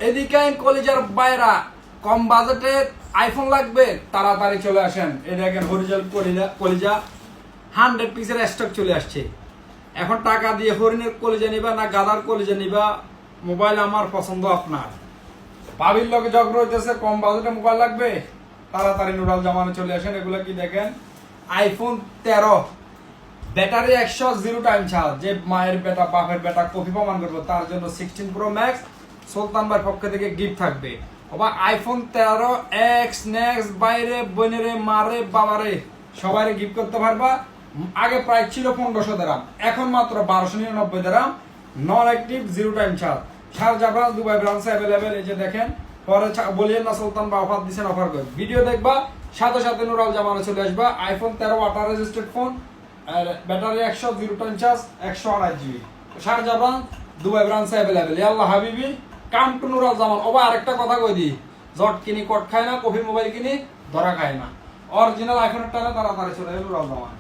এদিকে কলিজার বাইরা কম বাজেটে আইফোন লাগবে তাড়াতাড়ি চলে আসেন। এই দেখেন হরিজাল কলিজা 100 পিসের স্টক চলে আসছে। এখন টাকা দিয়ে হরিণের কলিজা নিবা না গাদার কলিজা নিবা, মোবাইল আমার পছন্দ আপনার। ভাবির লগে ঝগড়া হইতেছে কম বাজেটে মোবাইল লাগবে, তাড়াতাড়ি নুরাল জামানে চলে আসেন। এগুলো কি দেখেন iPhone 13 battery 100 zero time charge. যে মায়ের বেটা বাপের বেটা কপি প্রমাণ করবো তার জন্য 16 প্রো ম্যাক্স সুলতান ভাইয়ের পক্ষ থেকে গিফট থাকবে। আবার আইফোন 13 এক্স নেক্সট বাইরে বোনেরে মারে বাবারে সবাই গিফট করতে পারবা। আগে প্রাইস ছিল 1500 দিরহাম, এখন মাত্র 1299 dirham. Non active zero time charge. Sharjah branch Dubai ব্রাঞ্চে অ্যাভেলেবেল। এই যে দেখেন পরে বলিয়েন না সুলতান বা অফার দিচ্ছেন, অফার করে ভিডিও দেখবা সাথে সাথে নুরাল জামানে চলে আসবা। আইফোন 13 ওয়াটার রেজিস্টার্ড ফোন, আর battery 100 zero time charge 128 GB. Sharjah branch Dubai ব্রাঞ্চে অ্যাভেলেবেল। আল্লাহ হাবিবি কাম টু নুরাল জামান। ওবা আরেকটা কথা কই দি, জট কিনি কট খায় না, কফি মোবাইল কিনি ধরা খায় না। অরিজিনাল আইফোনের টাকা তাড়াতাড়ি চলে এলো নুরাল জামান।